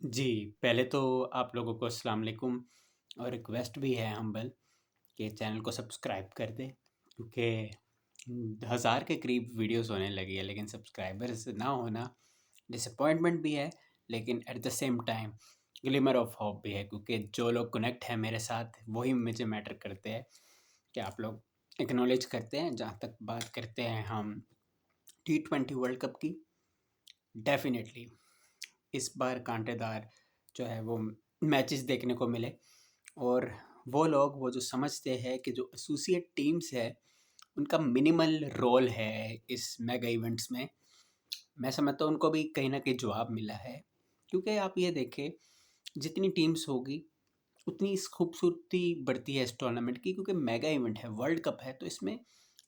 जी, पहले तो आप लोगों को अस्सलाम वालेकुम और रिक्वेस्ट भी है हम्बल कि चैनल को सब्सक्राइब कर दें क्योंकि 1000 के करीब वीडियोस होने लगी है लेकिन सब्सक्राइबर्स ना होना डिसअपॉइंटमेंट भी है लेकिन eight the same time glimmer of hope भी है क्योंकि जो लोग कनेक्ट हैं मेरे साथ वही मुझे मैटर करते हैं कि आप लोग एक्नॉलेज करते हैं। जहाँ तक बात करते हैं हम T20 वर्ल्ड कप की, डेफिनेटली इस बार कांटेदार जो है वो मैचेस देखने को मिले और वो जो समझते हैं कि जो एसोसिएट टीम्स है उनका मिनिमल रोल है इस मेगा इवेंट्स में, मैं समझता हूँ उनको भी कहीं ना कहीं जवाब मिला है। क्योंकि आप ये देखें, जितनी टीम्स होगी उतनी इस खूबसूरती बढ़ती है इस टूर्नामेंट की, क्योंकि मेगा इवेंट है, वर्ल्ड कप है, तो इसमें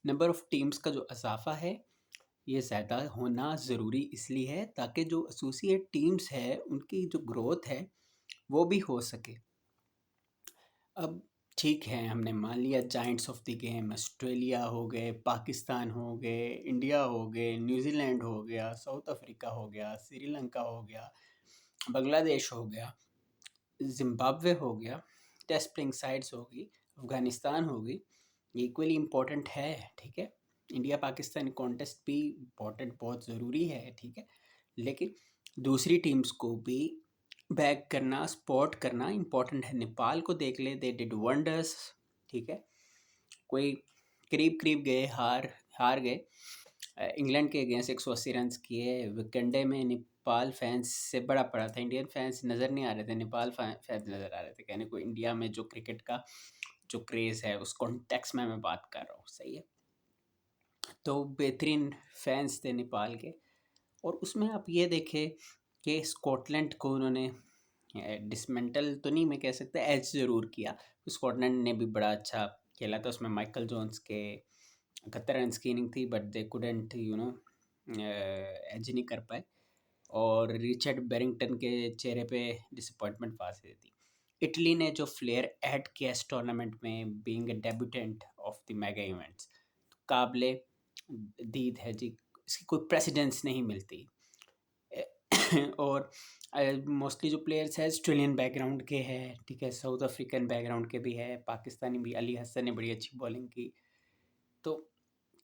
नंबर ऑफ़ टीम्स का जो इजाफा है ये ज़्यादा होना ज़रूरी इसलिए है ताकि जो एसोसिएट टीम्स है उनकी जो ग्रोथ है वो भी हो सके। अब ठीक है, हमने मान लिया giants of the game Australia हो गए, पाकिस्तान हो गए, इंडिया हो गए, न्यूजीलैंड हो गया, साउथ अफ्रीका हो गया, श्रीलंका हो गया, बांग्लादेश हो गया, जिम्बाब्वे हो गया, टेस्ट प्लेइंग साइड्स होगी, अफगानिस्तान होगी, ये इक्वली इम्पोर्टेंट है। ठीक है, इंडिया पाकिस्तान कॉन्टेस्ट भी इम्पोर्टेंट, बहुत ज़रूरी है। ठीक है, लेकिन दूसरी टीम्स को भी बैक करना, सपोर्ट करना इम्पोर्टेंट है। नेपाल को देख ले, दे डिड वंडर्स। ठीक है, कोई करीब करीब गए, हार हार गए इंग्लैंड के अगेंस्ट 180 रन किए। विकेंडे में नेपाल फैंस से बड़ा पड़ा था, इंडियन फैंस नज़र नहीं आ रहे थे, नेपाल फैंस नज़र आ रहे थे। कहने को इंडिया में जो क्रिकेट का जो क्रेज़ है उस कॉन्टेक्स्ट में मैं बात कर रहा हूँ, सही है। तो बेहतरीन फैंस थे नेपाल के, और उसमें आप ये देखें कि स्कॉटलैंड को उन्होंने डिसमेंटल तो नहीं मैं कह सकता, एज ज़रूर किया। स्कॉटलैंड ने भी बड़ा अच्छा खेला था, उसमें माइकल जोन्स के 71 रन की इनिंग थी, बट दे कुडेंट एज नहीं कर पाए, और रिचर्ड बेरिंगटन के चेहरे पे डिसअपॉइंटमेंट फांसी थी। इटली ने जो फ्लेयर ऐड किया इस टूर्नामेंट में, being a debutante of the mega events, काबिले दीद है जी, इसकी कोई प्रेसिडेंस नहीं मिलती। और मोस्टली जो प्लेयर्स है ऑस्ट्रेलियन बैकग्राउंड के हैं, ठीक है, साउथ अफ्रीकन बैकग्राउंड के भी है, पाकिस्तानी भी, अली हसन ने बड़ी अच्छी बॉलिंग की। तो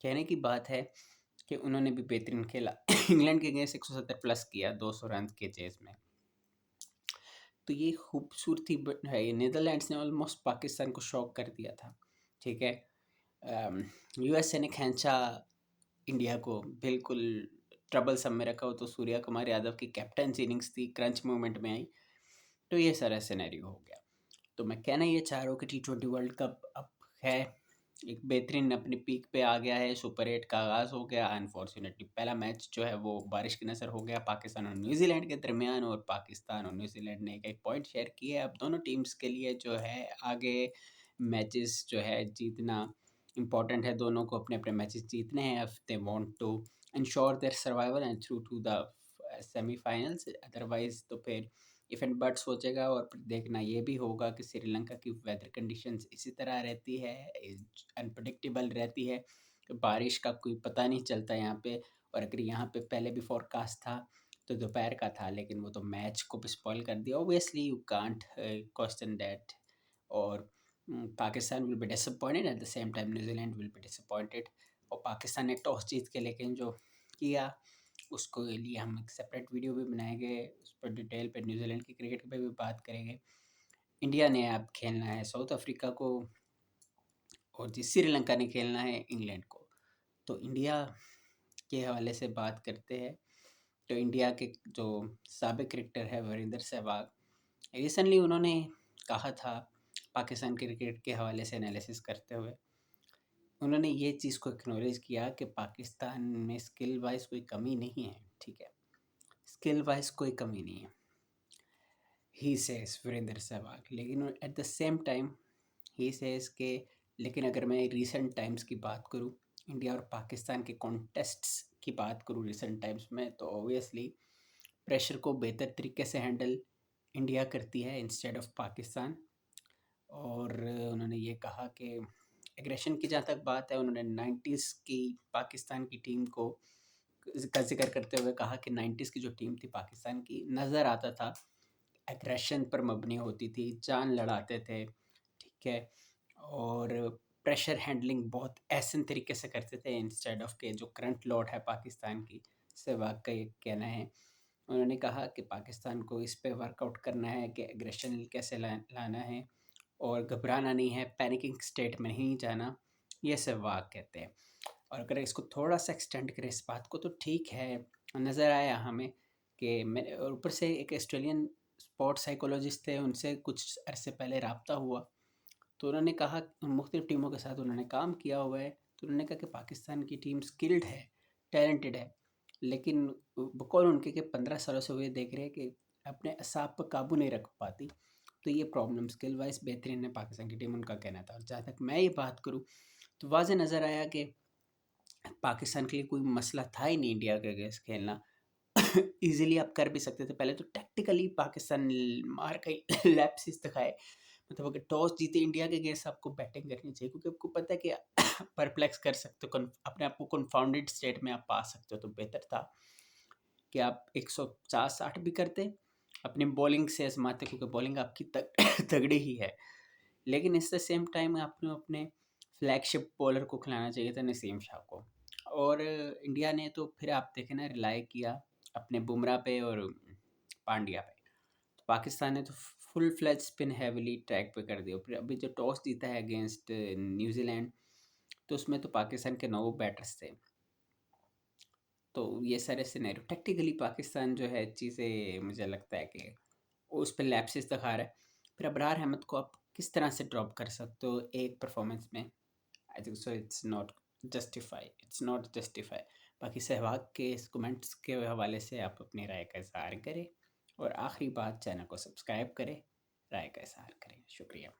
कहने की बात है कि उन्होंने भी बेहतरीन खेला। इंग्लैंड के अगेंस्ट 170 प्लस किया 200 रन के चेज में। तो ये खूबसूरती है। ये नीदरलैंड्स ने ऑलमोस्ट पाकिस्तान को शॉक कर दिया था। ठीक है, यूएसए ने खींचा इंडिया को, बिल्कुल ट्रबल सब में रखा हो, तो सूर्या कुमार यादव की कैप्टन इनिंग्स थी, क्रंच मोमेंट में आई, तो ये सारा सिनेरियो हो गया। तो मैं कहना ये चाह रहा हूँ कि T20 वर्ल्ड कप अब है, एक बेहतरीन अपनी पीक पे आ गया है। सुपर 8 का आगाज़ हो गया। अनफॉर्चुनेटली पहला मैच जो है वो बारिश की नज़र हो गया पाकिस्तान और न्यूजीलैंड के दरमियान, और पाकिस्तान और न्यूजीलैंड ने एक एक पॉइंट शेयर किए। अब दोनों टीम्स के लिए जो है आगे मैचेस जो है जीतना इम्पॉर्टेंट है, दोनों को अपने अपने मैचेस जीतने हैं if they want to ensure their survival and through to the semifinals. Otherwise तो फिर इफ एंड बट सोचेगा, और फिर देखना ये भी होगा कि श्रीलंका की वेदर कंडीशंस इसी तरह रहती है, अनप्रडिक्टेबल रहती है, कि बारिश का कोई पता नहीं चलता यहाँ पे। और अगर यहाँ पे पहले भी फोरकास्ट था तो दोपहर का था, लेकिन वो तो मैच को भी स्पॉइल कर दिया। Obviously you can't question that. और Pakistan will be disappointed, at the same time New Zealand will be disappointed. और पाकिस्तान ने टॉस जीत के लेकिन जो किया, उसको लिए हम एक सेपरेट वीडियो भी बनाएंगे, उस पर डिटेल पे न्यूजीलैंड की क्रिकेट पे भी बात करेंगे। इंडिया ने अब खेलना है साउथ अफ्रीका को, और जी श्रीलंका ने खेलना है इंग्लैंड को। तो इंडिया के हवाले से बात करते हैं, तो इंडिया के जो साबिक क्रिकेटर है वीरेंद्र सहवाग, रिसेंटली उन्होंने कहा था पाकिस्तान क्रिकेट के हवाले से एनालिसिस करते हुए, उन्होंने ये चीज़ को एक्नॉलेज किया कि पाकिस्तान में स्किल वाइज कोई कमी नहीं है। ठीक है, स्किल वाइज कोई कमी नहीं है, ही सेज वीरेंद्र सहवाग। लेकिन eight the same time he says के, लेकिन अगर मैं रिसेंट टाइम्स की बात करूं, इंडिया और पाकिस्तान के कॉन्टेस्ट्स की बात करूं रिसेंट टाइम्स में, तो ऑब्वियसली प्रेशर को बेहतर तरीके से हैंडल इंडिया करती है इंस्टेड ऑफ पाकिस्तान। और उन्होंने ये कहा कि एग्रेशन की जहाँ तक बात है, उन्होंने 90s की पाकिस्तान की टीम को का जिक्र करते हुए कहा कि 90s की जो टीम थी पाकिस्तान की, नज़र आता था एग्रेशन पर मबनी होती थी, जान लड़ाते थे, ठीक है? और प्रेशर हैंडलिंग बहुत ऐसे तरीके से करते थे इंस्टेड ऑफ के जो करंट लॉट है पाकिस्तान की, सहवाग का ये कहना है। उन्होंने कहा कि पाकिस्तान को इस पे वर्कआउट करना है कि एग्रेशन कैसे लाना है और घबराना नहीं है, पैनिकिंग स्टेट में नहीं जाना, ये सहवाग कहते हैं। और अगर इसको थोड़ा सा एक्सटेंड करें इस बात को तो ठीक है, नज़र आया हमें कि मैं, और ऊपर से एक ऑस्ट्रेलियन स्पोर्ट्स साइकोलॉजिस्ट थे, उनसे कुछ अरसे पहले रब्ता हुआ, तो उन्होंने कहा मुख्तलिफ टीमों के साथ उन्होंने काम किया हुआ है, तो उन्होंने कहा कि पाकिस्तान की टीम स्किल्ड है, टैलेंटेड है, लेकिन बकौल उनके कि 15 सालों से वो ये देख रहे हैं कि अपने असाब पर काबू नहीं रख पाती, तो ये प्रॉब्लम स्किल वाइज बेहतरीन है पाकिस्तान की टीम, उनका कहना था। और जहाँ तक मैं ये बात करूँ तो वाज़े नज़र आया कि पाकिस्तान के लिए कोई मसला था ही नहीं इंडिया के अगेंस्ट खेलना। इजीली आप कर भी सकते थे, पहले तो टैक्टिकली पाकिस्तान मार कई लैप्सिस दिखाए, मतलब अगर टॉस जीते इंडिया के अगेंस्ट आपको बैटिंग करनी चाहिए, क्योंकि आपको पता है कि परप्लेक्स कर सकते हो, अपने आप को कंफाउंडेड स्टेट में आप पा सकते हो, तो बेहतर था कि आप 150-60 भी करते, अपनी बॉलिंग से आजमाते, क्योंकि बॉलिंग आपकी तगड़ी ही है। लेकिन इस द सेम टाइम आपने अपने फ्लैगशिप बॉलर को खिलाना चाहिए था, नसीम शाह को, और इंडिया ने तो फिर आप देखें ना रिलाई किया अपने बुमराह पे और पांड्या पे। तो पाकिस्तान ने तो full fledge spin heavily track पे कर दिया। फिर अभी जो टॉस जीता है अगेंस्ट न्यूजीलैंड, तो उसमें तो पाकिस्तान के 9 बैटर्स थे। तो ये सारे सिनेरियो टैक्टिकली पाकिस्तान जो है चीज़ें, मुझे लगता है कि उस पर लैप्सेस दिखा रहा है। फिर अबरार अहमद को आप किस तरह से ड्रॉप कर सकते हो एक परफॉर्मेंस में? I think so it's not justify. बाकी सहवाग के इस कमेंट्स के हवाले से आप अपनी राय का इज़हार करें, और आखिरी बात, चैनल को सब्सक्राइब करें, राय का इज़हार करें। शुक्रिया।